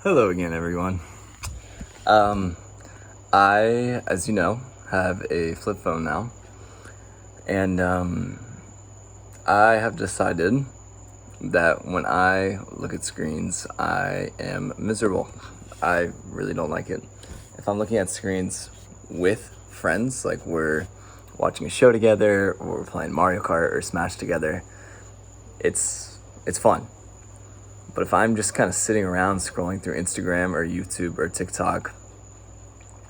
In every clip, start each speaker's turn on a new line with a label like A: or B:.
A: Hello again, everyone. Um, I, as you know, have a flip phone now, and I have decided that when I look at screens, I am miserable. I really don't like it. If I'm looking at screens with friends, like we're watching a show together, or we're playing Mario Kart or Smash together, it's fun. But if I'm just kind of sitting around scrolling through Instagram or YouTube or TikTok,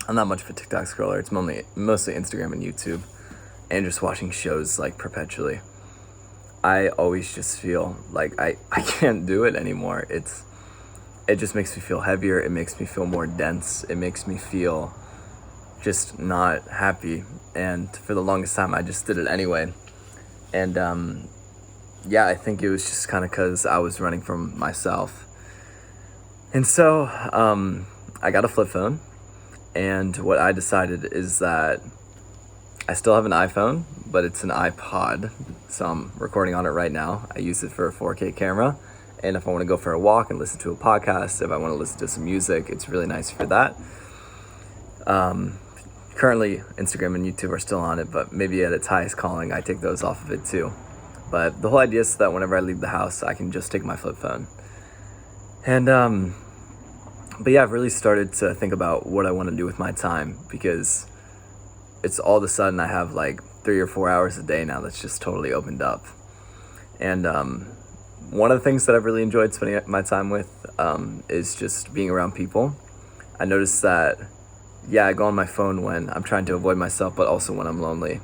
A: I'm not much of a TikTok scroller. It's mostly Instagram and YouTube, and just watching shows like perpetually. I always just feel like I can't do it anymore. It just makes me feel heavier. It makes me feel more dense. It makes me feel just not happy. And for the longest time, I just did it anyway. And yeah, I think it was just kind of because I was running from myself. And so I got a flip phone. And what I decided is that I still have an iPhone, but it's an iPod. So I'm recording on it right now. I use it for a 4K camera. And if I want to go for a walk and listen to a podcast, if I want to listen to some music, it's really nice for that. Currently, Instagram and YouTube are still on it, but maybe at its highest calling, I take those off of it too. But the whole idea is that whenever I leave the house, I can just take my flip phone. And but yeah, I've really started to think about what I want to do with my time, because it's all of a sudden I have like 3 or 4 hours a day now that's just totally opened up. And one of the things that I've really enjoyed spending my time with is just being around people. I noticed that, yeah, I go on my phone when I'm trying to avoid myself, but also when I'm lonely.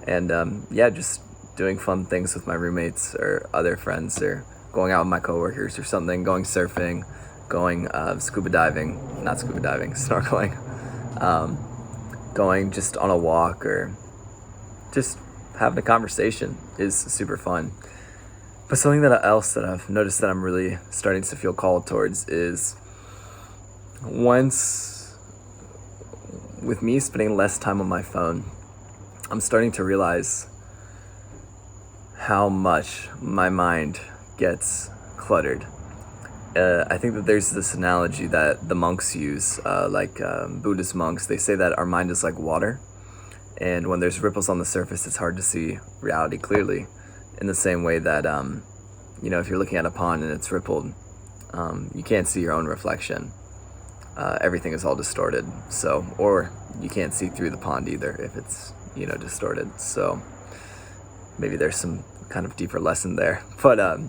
A: And yeah, just doing fun things with my roommates or other friends, or going out with my coworkers or something, going surfing, going scuba diving, not scuba diving, snorkeling, going just on a walk, or just having a conversation is super fun. But something else that I've noticed that I'm really starting to feel called towards is, once with me spending less time on my phone, I'm starting to realize how much my mind gets cluttered. I think that there's this analogy that the monks use, Buddhist monks. They say that our mind is like water, and when there's ripples on the surface, it's hard to see reality clearly. In the same way that, if you're looking at a pond and it's rippled, you can't see your own reflection. Everything is all distorted. So, or you can't see through the pond either if it's, distorted. So maybe there's some kind of deeper lesson there. But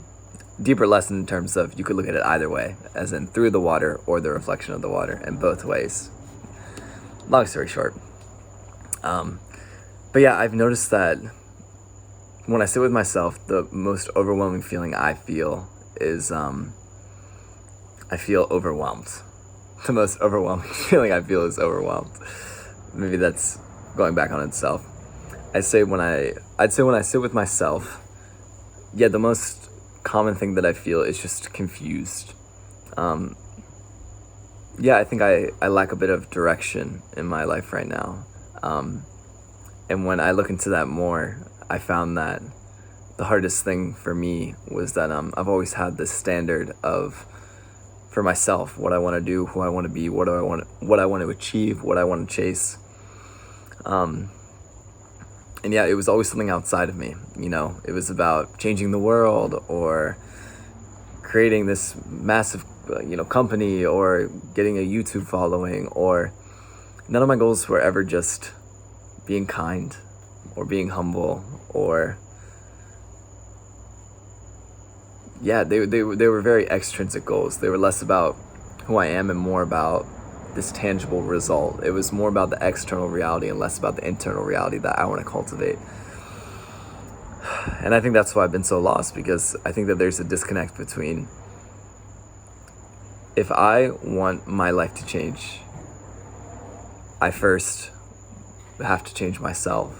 A: deeper lesson in terms of, you could look at it either way, as in through the water or the reflection of the water, and both ways. Long story short. But yeah, I've noticed that when I sit with myself, the most overwhelming feeling I feel is I feel overwhelmed. The most overwhelming feeling I feel is overwhelmed. Maybe that's going back on itself. I'd say when I sit with myself, yeah, the most common thing that I feel is just confused. Yeah, I think I lack a bit of direction in my life right now. And when I look into that more, I found that the hardest thing for me was that I've always had this standard of, for myself, what I want to do, who I want to be, what I want to achieve, what I want to chase. And yeah, it was always something outside of me. It was about changing the world, or creating this massive, company, or getting a YouTube following, or none of my goals were ever just being kind or being humble, or yeah, they were very extrinsic goals. They were less about who I am and more about this tangible result. It was more about the external reality and less about the internal reality that I want to cultivate. And I think that's why I've been so lost, because I think that there's a disconnect between, if I want my life to change, I first have to change myself,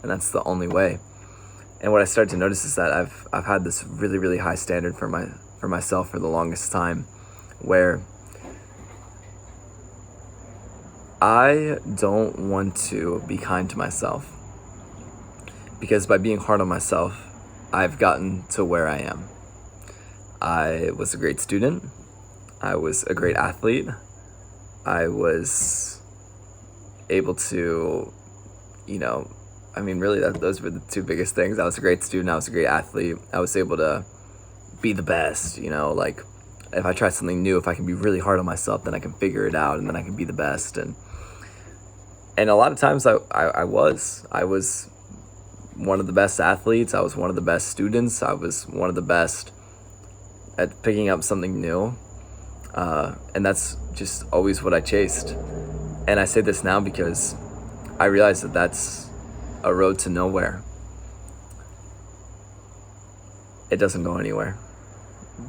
A: and that's the only way. And what I started to notice is that I've had this really, really high standard for myself for the longest time, where I don't want to be kind to myself, because by being hard on myself, I've gotten to where I am. I was a great student. I was a great athlete. I was able to, really those were the two biggest things. I was a great student. I was a great athlete. I was able to be the best, like if I try something new, if I can be really hard on myself, then I can figure it out and then I can be the best. And a lot of times I was one of the best athletes. I was one of the best students. I was one of the best at picking up something new. And that's just always what I chased. And I say this now because I realize that that's a road to nowhere. It doesn't go anywhere.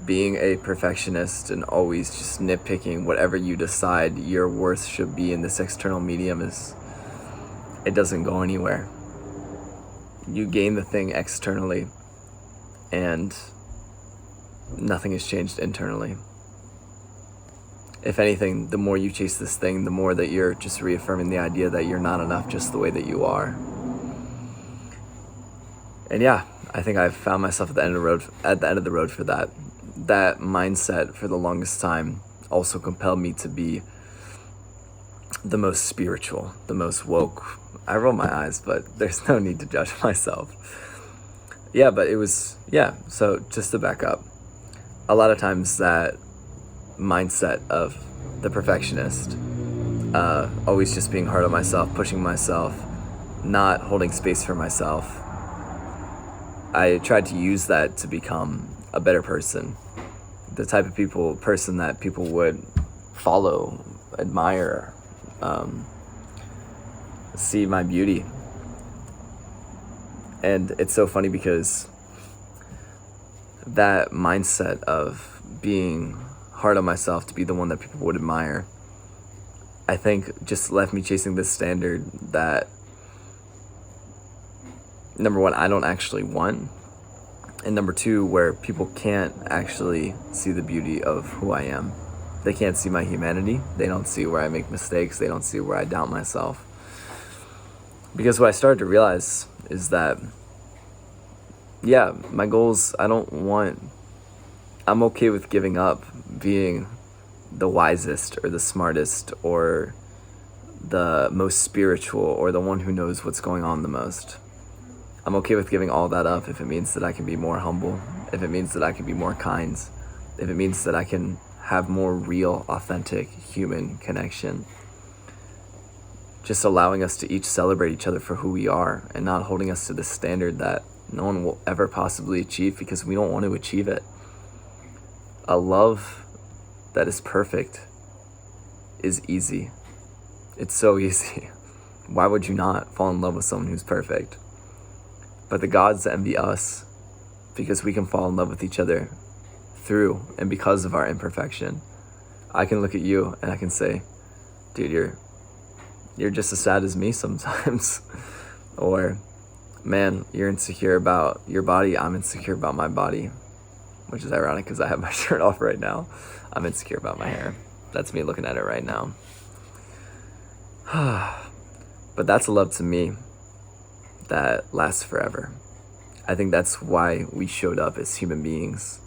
A: Being a perfectionist and always just nitpicking whatever you decide your worth should be in this external medium it doesn't go anywhere. You gain the thing externally and nothing has changed internally. If anything, the more you chase this thing, the more that you're just reaffirming the idea that you're not enough just the way that you are. And yeah, I think I've found myself at the end of the road for that. That mindset for the longest time also compelled me to be the most spiritual, the most woke. I roll my eyes, but there's no need to judge myself. Yeah, but so just to back up, a lot of times that mindset of the perfectionist, always just being hard on myself, pushing myself, not holding space for myself, I tried to use that to become a better person, the type of person that people would follow, admire, see my beauty. And it's so funny because that mindset of being hard on myself to be the one that people would admire, I think just left me chasing this standard that, number one, I don't actually want, and number two, where people can't actually see the beauty of who I am. They can't see my humanity. They don't see where I make mistakes. They don't see where I doubt myself. Because what I started to realize is that, my goals, I'm okay with giving up being the wisest or the smartest or the most spiritual or the one who knows what's going on the most. I'm okay with giving all that up if it means that I can be more humble, if it means that I can be more kind, if it means that I can have more real, authentic human connection. Just allowing us to each celebrate each other for who we are and not holding us to the standard that no one will ever possibly achieve because we don't want to achieve it. A love that is perfect is easy. It's so easy. Why would you not fall in love with someone who's perfect? But the gods envy us because we can fall in love with each other through and because of our imperfection. I can look at you and I can say, dude, you're just as sad as me sometimes. Or, man, you're insecure about your body. I'm insecure about my body. Which is ironic because I have my shirt off right now. I'm insecure about my hair. That's me looking at it right now. But that's a love to me that lasts forever. I think that's why we showed up as human beings.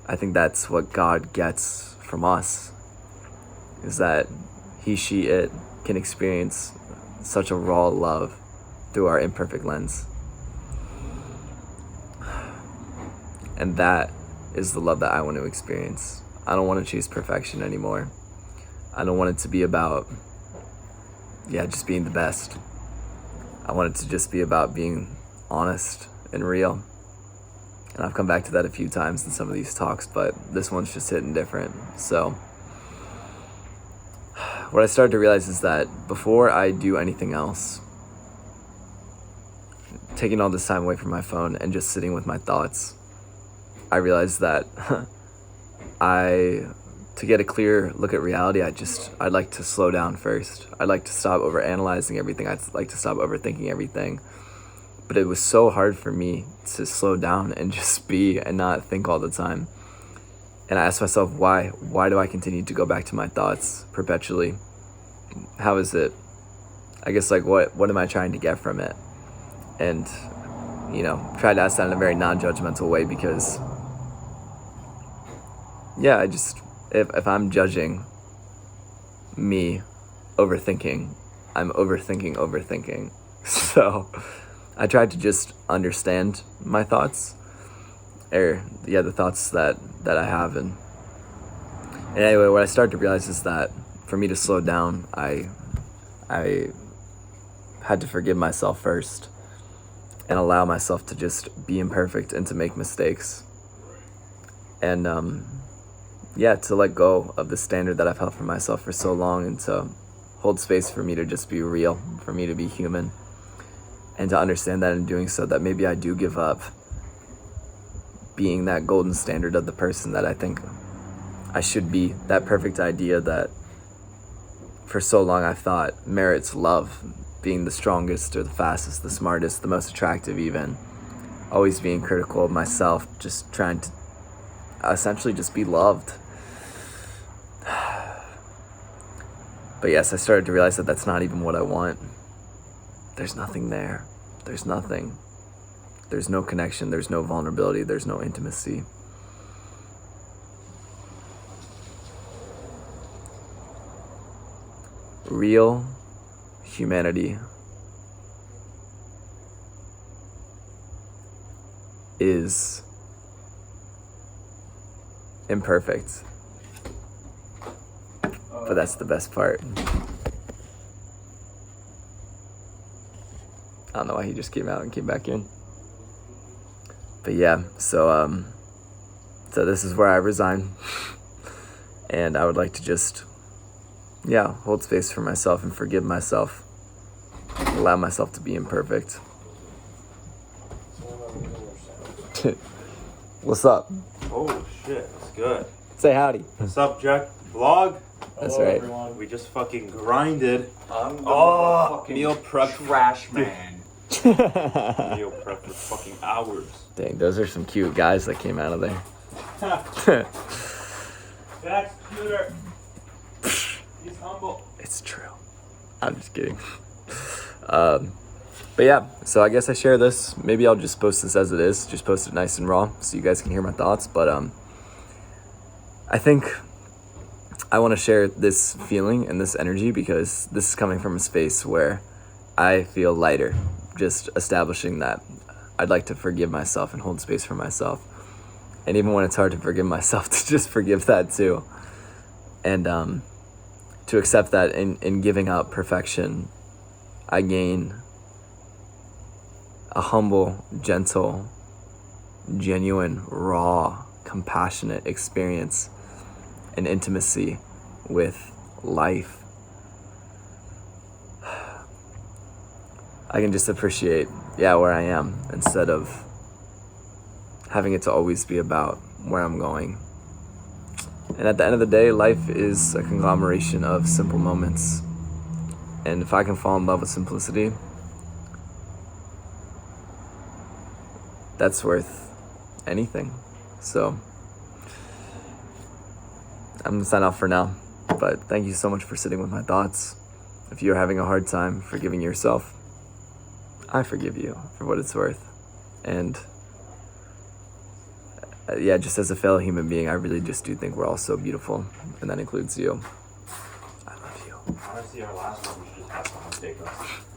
A: I think that's what God gets from us, is that he, she, it can experience such a raw love through our imperfect lens. And that is the love that I want to experience. I don't want to chase perfection anymore. I don't want it to be about, just being the best. I want it to just be about being honest and real. And I've come back to that a few times in some of these talks, but this one's just hitting different. So what I started to realize is that before I do anything else, taking all this time away from my phone and just sitting with my thoughts, I realized that to get a clear look at reality, I'd like to slow down first. I'd like to stop overanalyzing everything. I'd like to stop overthinking everything. But it was so hard for me to slow down and just be and not think all the time. And I asked myself, why? Why do I continue to go back to my thoughts perpetually? How is it? I guess, what am I trying to get from it? And, try to ask that in a very non-judgmental way because, if I'm judging me overthinking, I'm overthinking. So I tried to just understand my thoughts, the thoughts that I have. And anyway, what I started to realize is that for me to slow down, I had to forgive myself first and allow myself to just be imperfect and to make mistakes. And to let go of the standard that I've held for myself for so long, and to hold space for me to just be real, for me to be human, and to understand that in doing so, that maybe I do give up being that golden standard of the person that I think I should be, that perfect idea that for so long I thought merits love, being the strongest or the fastest, the smartest, the most attractive even, always being critical of myself, just trying to essentially just be loved. But yes, I started to realize that that's not even what I want. There's nothing there. There's nothing. There's no connection. There's no vulnerability. There's no intimacy. Real humanity is imperfect, but that's the best part. I don't know why he just came out and came back in. But yeah, so this is where I resign. And I would like to just, hold space for myself and forgive myself. Allow myself to be imperfect. What's up?
B: Oh shit, that's good.
A: Say howdy.
B: What's up, Jack? Vlog?
A: That's
C: Hello,
A: right.
C: Everyone.
B: We just fucking grinded.
C: I'm the fucking
B: meal prep.
C: trash man.
B: Meal prep for fucking hours.
A: Dang, those are some cute guys that came out of there.
B: Jack's cuter. He's humble.
A: It's true. I'm just kidding. But yeah, so I guess I share this. Maybe I'll just post this as it is. Just post it nice and raw so you guys can hear my thoughts. But I think I want to share this feeling and this energy because this is coming from a space where I feel lighter. Just establishing that I'd like to forgive myself and hold space for myself. And even when it's hard to forgive myself, to just forgive that too. And to accept that in giving up perfection, I gain a humble, gentle, genuine, raw, compassionate experience and intimacy with life. I can just appreciate, where I am instead of having it to always be about where I'm going. And at the end of the day, life is a conglomeration of simple moments. And if I can fall in love with simplicity, that's worth anything. So I'm gonna sign off for now, but thank you so much for sitting with my thoughts. If you're having a hard time forgiving yourself, I forgive you for what it's worth. And just as a fellow human being, I really just do think we're all so beautiful, and that includes you. I love you.
B: Honestly, our last one, we should just have someone take us.